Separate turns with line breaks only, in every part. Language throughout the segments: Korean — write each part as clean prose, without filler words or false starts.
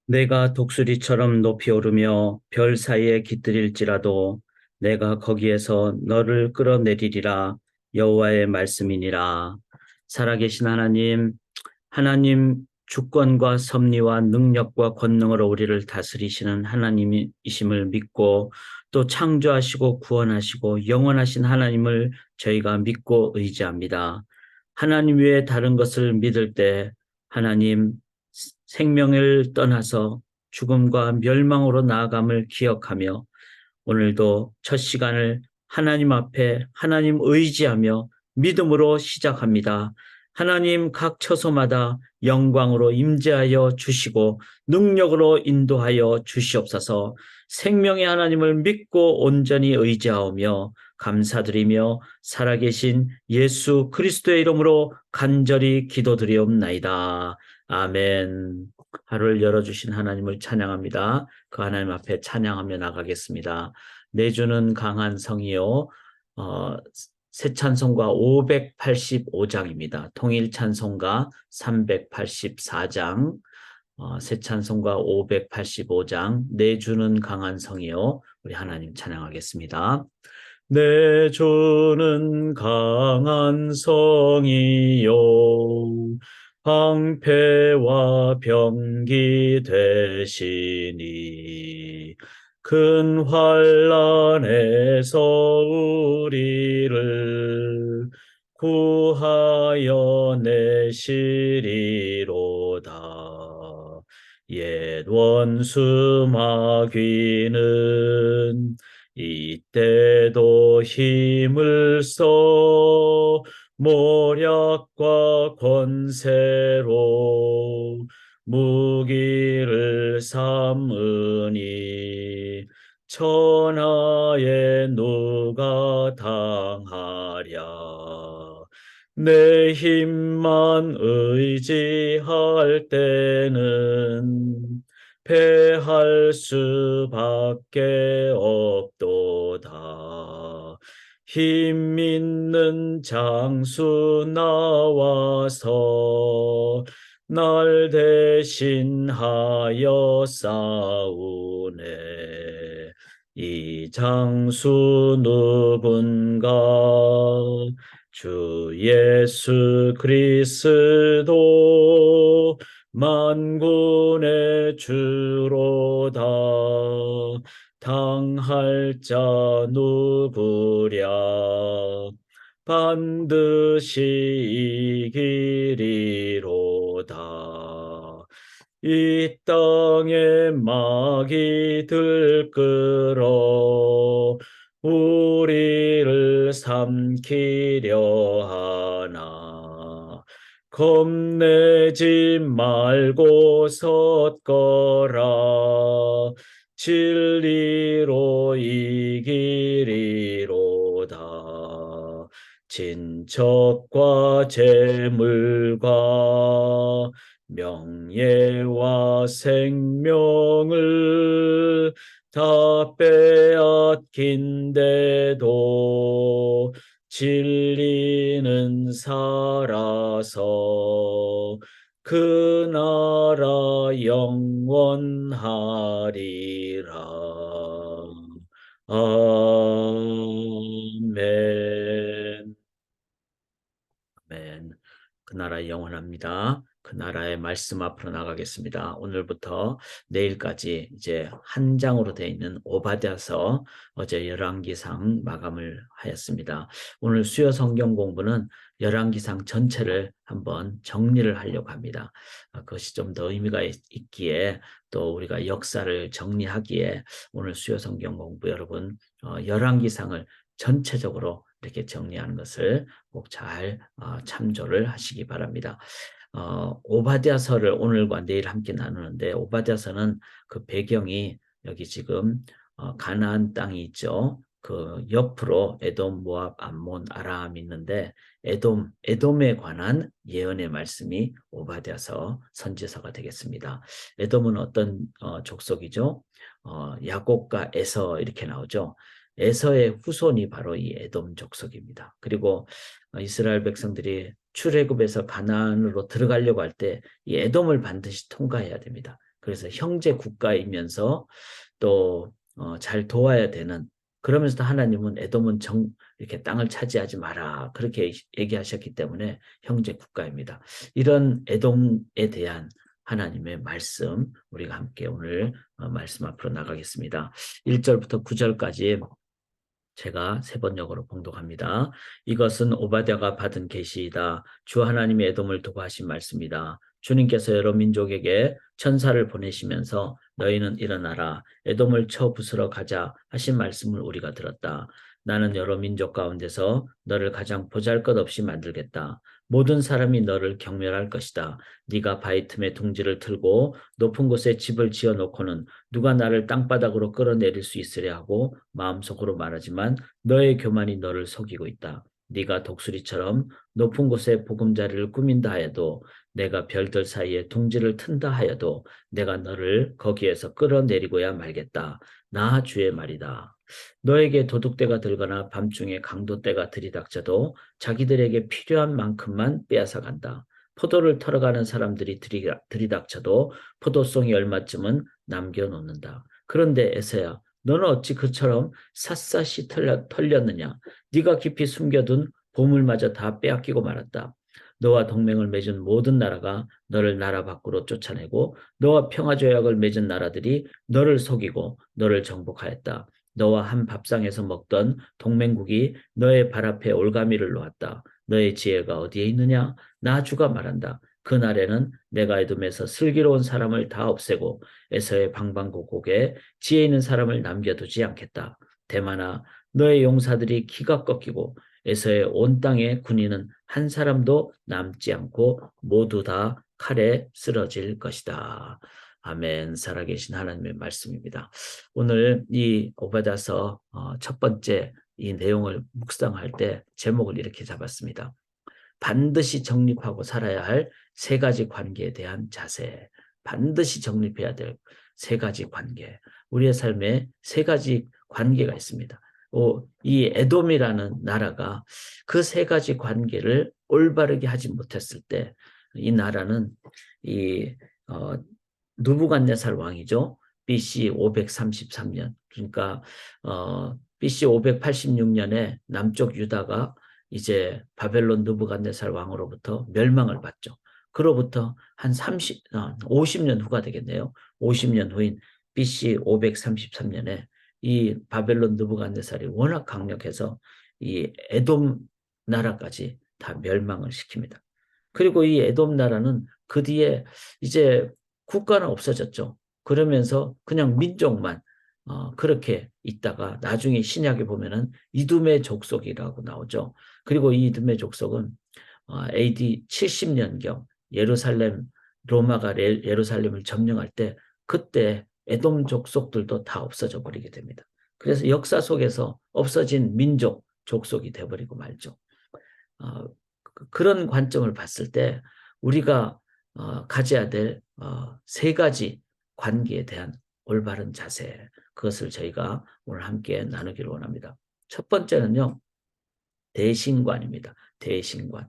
내가 독수리처럼 높이 오르며 별 사이에 깃들일지라도 내가 거기에서 너를 끌어내리리라. 여호와의 말씀이니라. 살아계신 하나님, 하나님 주권과 섭리와 능력과 권능으로 우리를 다스리시는 하나님이심을 믿고 또 창조하시고 구원하시고 영원하신 하나님을 저희가 믿고 의지합니다. 하나님 외에 다른 것을 믿을 때 하나님 생명을 떠나서 죽음과 멸망으로 나아감을 기억하며 오늘도 첫 시간을 하나님 앞에 하나님 의지하며 믿음으로 시작합니다. 하나님 각 처소마다 영광으로 임재하여 주시고 능력으로 인도하여 주시옵소서. 생명의 하나님을 믿고 온전히 의지하오며 감사드리며 살아계신 예수 그리스도의 이름으로 간절히 기도드리옵나이다. 아멘. 하루를 열어주신 하나님을 찬양합니다. 그 하나님 앞에 찬양하며 나가겠습니다. 내주는 강한 성이요. 새 찬송가 585장입니다. 통일 찬송가 384장, 새 찬송가 585장, 내주는 강한 성이요. 우리 하나님 찬양하겠습니다. 내주는 강한 성이요. 방패와 병기 되시니 큰 환난에서 우리를 구하여 내시리로다. 옛 원수 마귀는 이때도 힘을 써 모략과 권세로 무기를 삼으니 천하에 누가 당하랴. 내 힘만 의지할 때는 패할 수밖에 없도다. 힘 있는 장수 나와서 날 대신하여 싸우네. 이 장수 누군가? 주 예수 그리스도 만군의 주로다. 당할 자 누구랴? 반드시 이기리로다. 이 땅에 막이 들끓어 우리를 삼키려 하나. 겁내지 말고 섰거라. 진리로 이기리로다. 친척과 재물과 명예와 생명을 다 빼앗긴데도 진리는 살아서 그 나라 영원하리라. 아멘. 아멘. 그 나라 영원합니다. 그 나라의 말씀 앞으로 나가겠습니다. 오늘부터 내일까지 이제 한 장으로 되어 있는 오바댜서 어제 열왕기상 마감을 하였습니다. 오늘 수요 성경 공부는 열왕기상 전체를 한번 정리를 하려고 합니다. 그것이 좀 더 의미가 있기에 또 우리가 역사를 정리하기에 오늘 수요 성경 공부 여러분 열왕기상을 전체적으로 이렇게 정리하는 것을 꼭 잘 참조를 하시기 바랍니다. 오바댜서를 오늘과 내일 함께 나누는데 오바댜서는 그 배경이 여기 지금 가나안 땅이 있죠. 그 옆으로 에돔, 모압, 암몬, 아람 있는데 에돔에 관한 예언의 말씀이 오바댜서 선지서가 되겠습니다. 에돔은 어떤 족속이죠? 야곱과 에서 이렇게 나오죠. 에서의 후손이 바로 이 에돔 족속입니다. 그리고 이스라엘 백성들이 출애굽에서 가나안으로 들어가려고 할 때 이 에돔을 반드시 통과해야 됩니다. 그래서 형제 국가이면서 또 잘 도와야 되는, 그러면서도 하나님은 에돔은 이렇게 땅을 차지하지 마라 그렇게 얘기하셨기 때문에 형제 국가입니다. 이런 에돔에 대한 하나님의 말씀 우리가 함께 오늘 말씀 앞으로 나가겠습니다. 1절부터 9절까지 제가 세 번역으로 봉독합니다. 이것은 오바댜가 받은 계시이다. 주 하나님의 에돔을 두고 하신 말씀이다. 주님께서 여러 민족에게 천사를 보내시면서 너희는 일어나라 에돔을 쳐 부수러 가자 하신 말씀을 우리가 들었다. 나는 여러 민족 가운데서 너를 가장 보잘것없이 만들겠다. 모든 사람이 너를 경멸할 것이다. 네가 바위 틈에 둥지를 틀고 높은 곳에 집을 지어놓고는 누가 나를 땅바닥으로 끌어내릴 수 있으랴 하고 마음속으로 말하지만 너의 교만이 너를 속이고 있다. 네가 독수리처럼 높은 곳에 보금자리를 꾸민다 하여도 내가 별들 사이에 둥지를 튼다 하여도 내가 너를 거기에서 끌어내리고야 말겠다. 나 주의 말이다. 너에게 도둑대가 들거나 밤중에 강도떼가 들이닥쳐도 자기들에게 필요한 만큼만 빼앗아 간다. 포도를 털어가는 사람들이 들이닥쳐도 포도송이 얼마쯤은 남겨놓는다. 그런데 에서야 너는 어찌 그처럼 샅샅이 털렸느냐. 네가 깊이 숨겨둔 보물마저 다 빼앗기고 말았다. 너와 동맹을 맺은 모든 나라가 너를 나라 밖으로 쫓아내고 너와 평화조약을 맺은 나라들이 너를 속이고 너를 정복하였다. 너와 한 밥상에서 먹던 동맹국이 너의 발 앞에 올가미를 놓았다. 너의 지혜가 어디에 있느냐? 나 주가 말한다. 그날에는 내가 에돔에서 슬기로운 사람을 다 없애고 에서의 방방곡곡에 지혜 있는 사람을 남겨두지 않겠다. 대만아, 너의 용사들이 기가 꺾이고 에서의 온 땅의 군인은 한 사람도 남지 않고 모두 다 칼에 쓰러질 것이다. 아멘. 살아계신 하나님의 말씀입니다. 오늘 이 오바댜서 첫 번째 이 내용을 묵상할 때 제목을 이렇게 잡았습니다. 반드시 정립하고 살아야 할 세 가지 관계에 대한 자세. 반드시 정립해야 될 세 가지 관계. 우리의 삶에 세 가지 관계가 있습니다. 이 에돔이라는 나라가 그 세 가지 관계를 올바르게 하지 못했을 때 이 나라는 이 누부갓네살 왕이죠. BC 533년. 그러니까 BC 586년에 남쪽 유다가 이제 바벨론 느부갓네살 왕으로부터 멸망을 받죠. 그로부터 한 50년 후가 되겠네요. 50년 후인 BC 533년에 이 바벨론 느부갓네살이 워낙 강력해서 이 에돔 나라까지 다 멸망을 시킵니다. 그리고 이 에돔 나라는 그 뒤에 이제 국가는 없어졌죠. 그러면서 그냥 민족만 그렇게 있다가 나중에 신약에 보면은 이두메 족속이라고 나오죠. 그리고 이 이두메 족속은 AD 70년경 로마가 예루살렘을 점령할 때 그때 에돔 족속들도 다 없어져 버리게 됩니다. 그래서 역사 속에서 없어진 민족, 족속이 돼버리고 말죠. 그런 관점을 봤을 때 우리가 가져야 될 세 가지 관계에 대한 올바른 자세, 그것을 저희가 오늘 함께 나누기를 원합니다. 첫 번째는요, 대신관입니다. 대신관.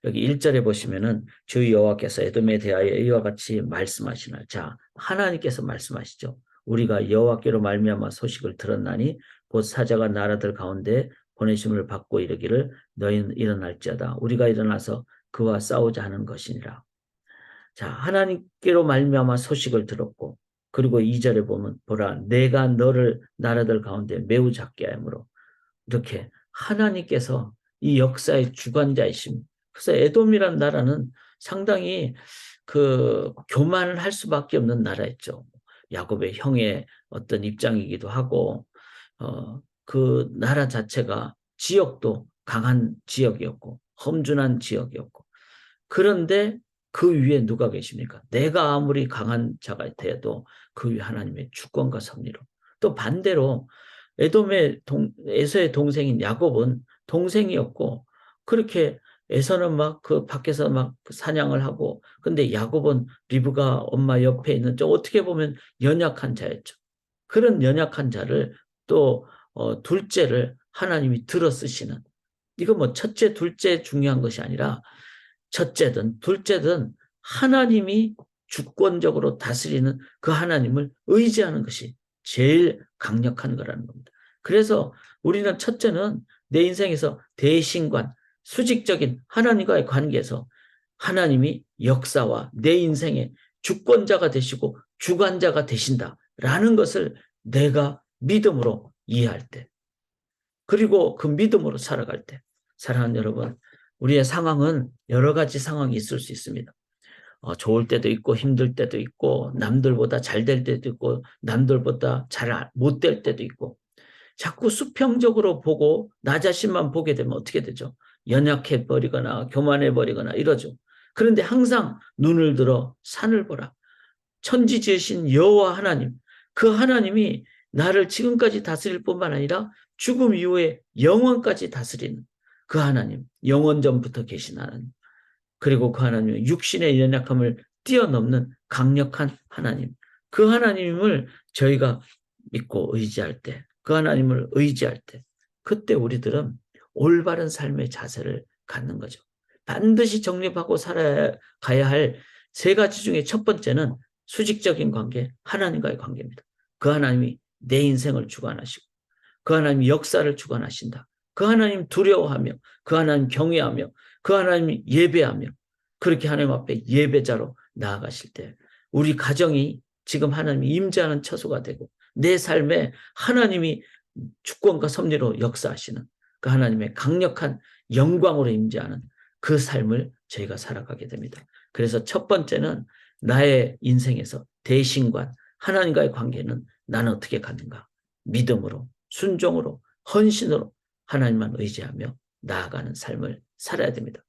여기 1절에 보시면은 주 여호와께서 에돔에 대하여 이와 같이 말씀하시나. 자, 하나님께서 말씀하시죠. 우리가 여호와께로 말미암아 소식을 들었나니 곧 사자가 나라들 가운데 보내심을 받고 이르기를 너희는 일어날지어다. 우리가 일어나서 그와 싸우자 하는 것이니라. 자, 하나님께로 말미암아 소식을 들었고, 그리고 2절에 보면 보라 내가 너를 나라들 가운데 매우 작게 하므로, 이렇게 하나님께서 이 역사의 주관자이십니다. 그래서 에돔이라는 나라는 상당히 그 교만을 할 수밖에 없는 나라였죠. 야곱의 형의 어떤 입장이기도 하고 그 나라 자체가 지역도 강한 지역이었고 험준한 지역이었고, 그런데 그 위에 누가 계십니까? 내가 아무리 강한 자가 되어도 그 위에 하나님의 주권과 섭리로. 또 반대로 에서의 동생인 야곱은 동생이었고, 그렇게 에서는 막 그 밖에서 막 사냥을 하고, 근데 야곱은 리브가 엄마 옆에 있는 좀 어떻게 보면 연약한 자였죠. 그런 연약한 자를 또 둘째를 하나님이 들어 쓰시는, 이거 뭐 첫째 둘째 중요한 것이 아니라 첫째든 둘째든 하나님이 주권적으로 다스리는 그 하나님을 의지하는 것이 제일 강력한 거라는 겁니다. 그래서 우리는 첫째는 내 인생에서 대신관, 수직적인 하나님과의 관계에서 하나님이 역사와 내 인생의 주권자가 되시고 주관자가 되신다라는 것을 내가 믿음으로 이해할 때, 그리고 그 믿음으로 살아갈 때, 사랑하는 여러분, 우리의 상황은 여러 가지 상황이 있을 수 있습니다. 좋을 때도 있고 힘들 때도 있고 남들보다 잘 될 때도 있고 남들보다 잘 못 될 때도 있고, 자꾸 수평적으로 보고 나 자신만 보게 되면 어떻게 되죠? 연약해버리거나 교만해버리거나 이러죠. 그런데 항상 눈을 들어 산을 보라. 천지 지으신 여호와 하나님, 그 하나님이 나를 지금까지 다스릴 뿐만 아니라 죽음 이후에 영원까지 다스리는 그 하나님, 영원 전부터 계신 하나님, 그리고 그 하나님은 육신의 연약함을 뛰어넘는 강력한 하나님, 그 하나님을 저희가 믿고 의지할 때, 그 하나님을 의지할 때, 그때 우리들은 올바른 삶의 자세를 갖는 거죠. 반드시 정립하고 살아가야 할 세 가지 중에 첫 번째는 수직적인 관계, 하나님과의 관계입니다. 그 하나님이 내 인생을 주관하시고 그 하나님이 역사를 주관하신다. 그 하나님 두려워하며 그 하나님 경외하며 그 하나님 예배하며 그렇게 하나님 앞에 예배자로 나아가실 때 우리 가정이 지금 하나님이 임재하는 처소가 되고 내 삶에 하나님이 주권과 섭리로 역사하시는 그 하나님의 강력한 영광으로 임재하는 그 삶을 저희가 살아가게 됩니다. 그래서 첫 번째는 나의 인생에서 대신관, 하나님과의 관계는 나는 어떻게 갖는가? 믿음으로, 순종으로, 헌신으로 하나님만 의지하며 나아가는 삶을 살아야 됩니다.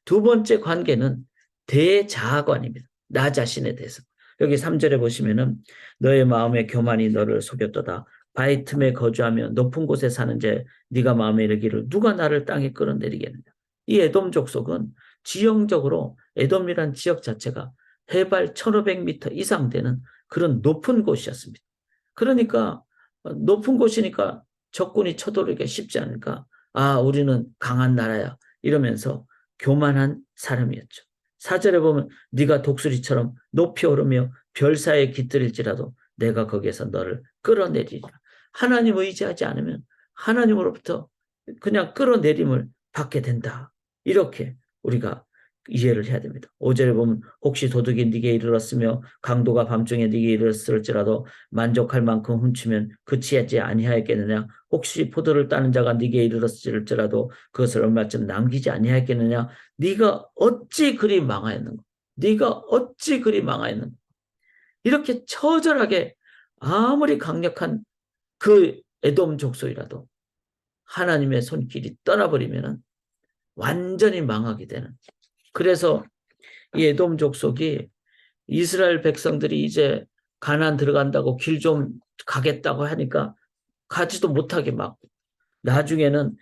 두 번째 관계는 대자아관입니다. 나 자신에 대해서. 여기 3절에 보시면은 너의 마음의 교만이 너를 속였도다. 바위 틈에 거주하며 높은 곳에 사는 자 네가 마음에 이르기를 누가 나를 땅에 끌어내리겠느냐. 이 에돔 족속은 지형적으로 에돔이란 지역 자체가 해발 1500m 이상 되는 그런 높은 곳이었습니다. 그러니까 높은 곳이니까 적군이 쳐들어오기가 쉽지 않으니까 우리는 강한 나라야 이러면서 교만한 사람이었죠. 4절에 보면 네가 독수리처럼 높이 오르며 별 사이에 깃들일지라도 내가 거기에서 너를 끌어내리리라. 하나님 의지하지 않으면 하나님으로부터 그냥 끌어내림을 받게 된다. 이렇게 우리가 이해를 해야 됩니다. 5절에 보면 혹시 도둑이 네게 이르렀으며 강도가 밤중에 네게 이르렀을지라도 만족할 만큼 훔치면 그치하지 아니하였겠느냐. 혹시 포도를 따는 자가 네게 이르렀을지라도 그것을 얼마쯤 남기지 아니하였겠느냐. 네가 어찌 그리 망하였는가. 네가 어찌 그리 망하였는가. 이렇게 처절하게 아무리 강력한 그 에돔 족속이라도 하나님의 손길이 떠나버리면 완전히 망하게 되는. 그래서 이 에돔 족속이 이스라엘 백성들이 이제 가나안 들어간다고 길 좀 가겠다고 하니까 가지도 못하게 막 나중에는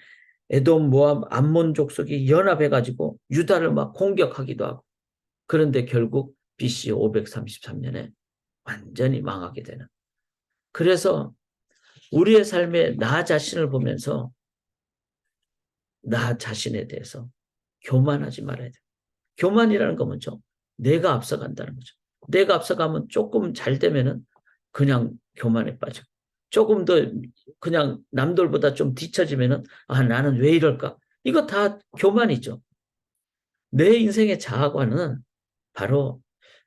에돔, 모압, 암몬 족속이 연합해가지고 유다를 막 공격하기도 하고, 그런데 결국 BC 533년에 완전히 망하게 되는. 그래서 우리의 삶에 나 자신을 보면서 나 자신에 대해서 교만하지 말아야 돼요. 교만이라는 건 뭐죠? 내가 앞서간다는 거죠. 내가 앞서가면 조금 잘 되면은 그냥 교만에 빠져. 조금 더 그냥 남들보다 좀 뒤처지면은 나는 왜 이럴까? 이거 다 교만이죠. 내 인생의 자아관은 바로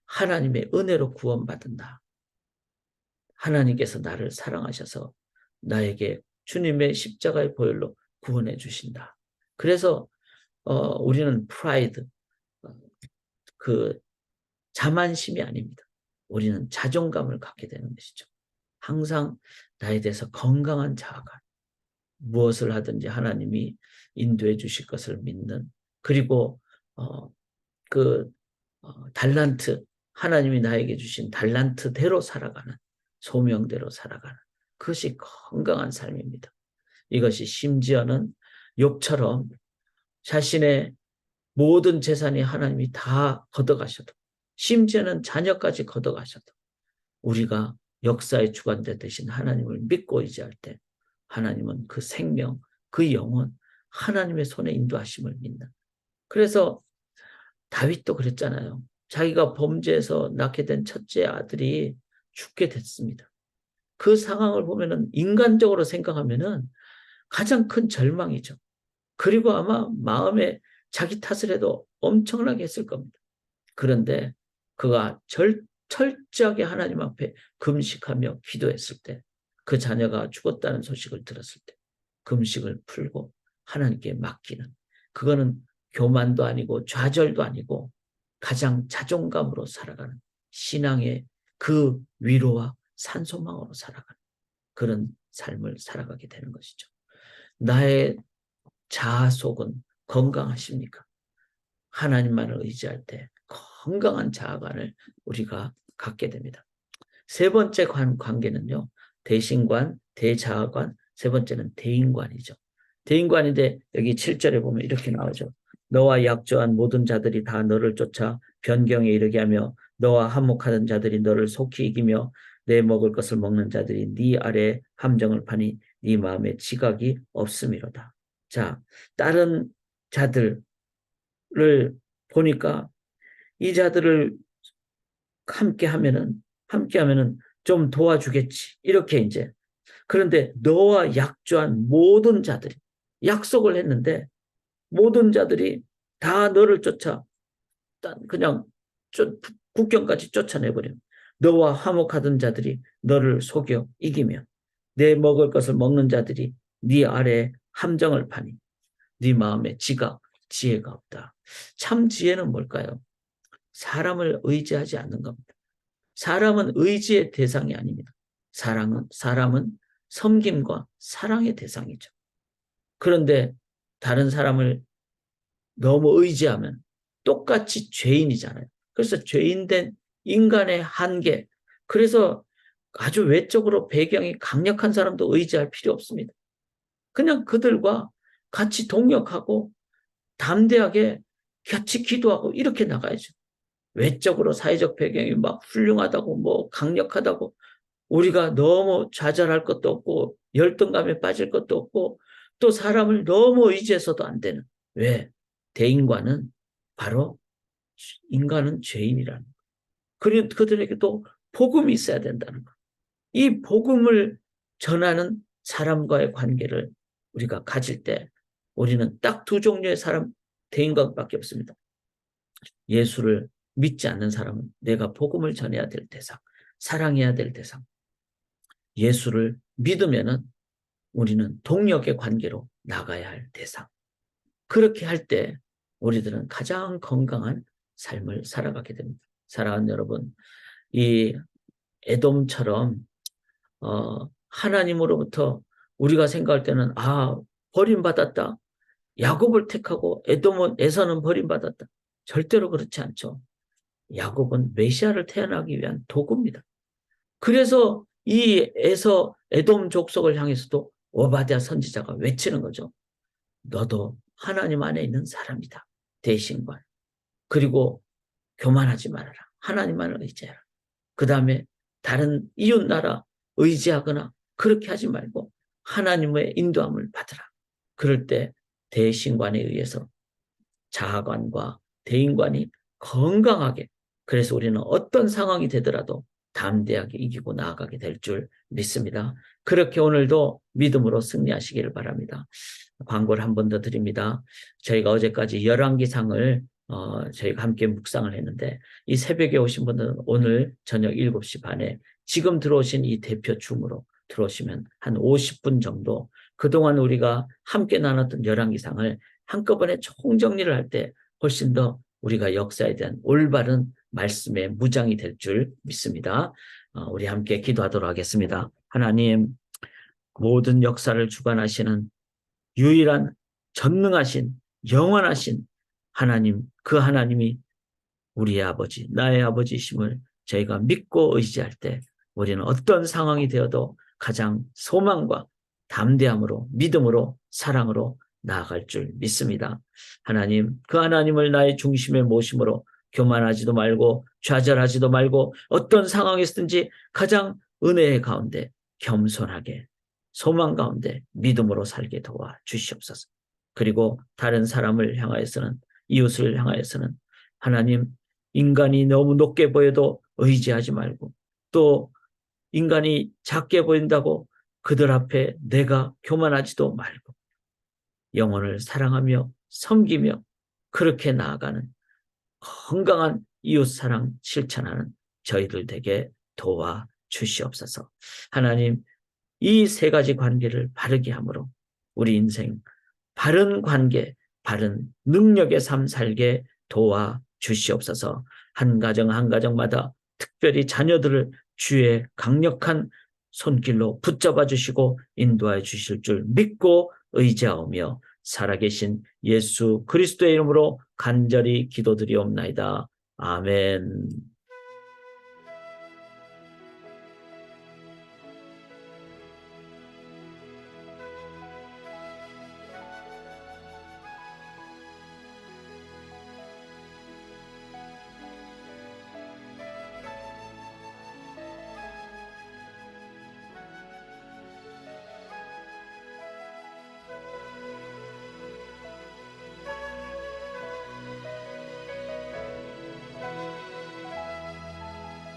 하나님의 은혜로 구원받은다. 하나님께서 나를 사랑하셔서 나에게 주님의 십자가의 보혈로 구원해 주신다. 그래서 우리는 프라이드, 그 자만심이 아닙니다. 우리는 자존감을 갖게 되는 것이죠. 항상 나에 대해서 건강한 자아감, 무엇을 하든지 하나님이 인도해 주실 것을 믿는, 그리고 달란트, 하나님이 나에게 주신 달란트대로 살아가는, 소명대로 살아가는, 그것이 건강한 삶입니다. 이것이 심지어는 욥처럼 자신의 모든 재산이 하나님이 다 걷어가셔도, 심지어는 자녀까지 걷어가셔도 우리가 역사의 주관자 되신 하나님을 믿고 의지할 때 하나님은 그 생명, 그 영혼, 하나님의 손에 인도하심을 믿는. 그래서 다윗도 그랬잖아요. 자기가 범죄해서 낳게 된 첫째 아들이 죽게 됐습니다. 그 상황을 보면은 인간적으로 생각하면은 가장 큰 절망이죠. 그리고 아마 마음에 자기 탓을 해도 엄청나게 했을 겁니다. 그런데 그가 철저하게 하나님 앞에 금식하며 기도했을 때, 그 자녀가 죽었다는 소식을 들었을 때 금식을 풀고 하나님께 맡기는, 그거는 교만도 아니고 좌절도 아니고 가장 자존감으로 살아가는 신앙의 그 위로와 산소망으로 살아가는 그런 삶을 살아가게 되는 것이죠. 나의 자아 속은 건강하십니까? 하나님만을 의지할 때 건강한 자아관을 우리가 갖게 됩니다. 세 번째 관계는요, 대신관, 대자아관, 세 번째는 대인관이죠. 대인관인데 여기 7절에 보면 이렇게 나오죠. 너와 약조한 모든 자들이 다 너를 쫓아 변경에 이르게 하며 너와 한몫하던 자들이 너를 속히 이기며 내 먹을 것을 먹는 자들이 네 아래 함정을 파니 네 마음에 지각이 없음이로다. 자, 다른 자들을 보니까 이 자들을 함께하면은 좀 도와주겠지. 이렇게 이제. 그런데 너와 약조한 모든 자들이 약속을 했는데 모든 자들이 다 너를 쫓아 그냥 국경까지 쫓아내버려. 너와 화목하던 자들이 너를 속여 이기며 내 먹을 것을 먹는 자들이 네 아래에 함정을 파니 네 마음에 지혜가 없다. 참 지혜는 뭘까요? 사람을 의지하지 않는 겁니다. 사람은 의지의 대상이 아닙니다. 사람은 섬김과 사랑의 대상이죠. 그런데 다른 사람을 너무 의지하면 똑같이 죄인이잖아요. 그래서 죄인된 인간의 한계, 그래서 아주 외적으로 배경이 강력한 사람도 의지할 필요 없습니다. 그냥 그들과 같이 동역하고 담대하게 같이 기도하고 이렇게 나가야죠. 외적으로 사회적 배경이 막 훌륭하다고 뭐 강력하다고 우리가 너무 좌절할 것도 없고 열등감에 빠질 것도 없고 또 사람을 너무 의지해서도 안 되는. 왜? 대인과는 바로 인간은 죄인이라는 거. 그리고 그들에게 또 복음이 있어야 된다는 거. 이 복음을 전하는 사람과의 관계를 우리가 가질 때 우리는 딱 두 종류의 사람, 대인과밖에 없습니다. 예수를 믿지 않는 사람은 내가 복음을 전해야 될 대상, 사랑해야 될 대상. 예수를 믿으면은 우리는 동력의 관계로 나가야 할 대상. 그렇게 할 때 우리들은 가장 건강한 삶을 살아가게 됩니다. 사랑하는 여러분, 이 에돔처럼 하나님으로부터 우리가 생각할 때는 버림받았다. 야곱을 택하고 에서는 버림받았다. 절대로 그렇지 않죠. 야곱은 메시아를 태어나기 위한 도구입니다. 그래서 이 에돔 족속을 향해서도 오바댜 선지자가 외치는 거죠. 너도 하나님 안에 있는 사람이다. 대신관. 그리고 교만하지 말아라. 하나님만을 의지해라. 그 다음에 다른 이웃나라 의지하거나 그렇게 하지 말고 하나님의 인도함을 받으라. 그럴 때 대신관에 의해서 자아관과 대인관이 건강하게, 그래서 우리는 어떤 상황이 되더라도 담대하게 이기고 나아가게 될 줄 믿습니다. 그렇게 오늘도 믿음으로 승리하시기를 바랍니다. 광고를 한 번 더 드립니다. 저희가 어제까지 열왕기상을 저희가 함께 묵상을 했는데 이 새벽에 오신 분들은 오늘 저녁 7시 반에 지금 들어오신 이 대표 줌으로 들어오시면 한 50분 정도 그동안 우리가 함께 나눴던 열왕기상을 한꺼번에 총정리를 할 때 훨씬 더 우리가 역사에 대한 올바른 말씀의 무장이 될 줄 믿습니다. 우리 함께 기도하도록 하겠습니다. 하나님, 모든 역사를 주관하시는 유일한 전능하신 영원하신 하나님, 그 하나님이 우리의 아버지, 나의 아버지심을 저희가 믿고 의지할 때 우리는 어떤 상황이 되어도 가장 소망과 담대함으로 믿음으로 사랑으로 나아갈 줄 믿습니다. 하나님, 그 하나님을 나의 중심에 모심으로 교만하지도 말고 좌절하지도 말고 어떤 상황에서든지 가장 은혜의 가운데 겸손하게 소망 가운데 믿음으로 살게 도와 주시옵소서. 그리고 다른 사람을 향하여서는 이웃을 향하여서는 하나님 인간이 너무 높게 보여도 의지하지 말고, 또 인간이 작게 보인다고 그들 앞에 내가 교만하지도 말고, 영혼을 사랑하며 섬기며 그렇게 나아가는 건강한 이웃사랑 실천하는 저희들 되게 도와 주시옵소서. 하나님, 이 세 가지 관계를 바르게 함으로 우리 인생 바른 관계, 바른 능력의 삶 살게 도와 주시옵소서. 한 가정 한 가정마다 특별히 자녀들을 주의 강력한 손길로 붙잡아 주시고 인도하여 주실 줄 믿고 의지하오며 살아계신 예수 그리스도의 이름으로 간절히 기도드리옵나이다. 아멘.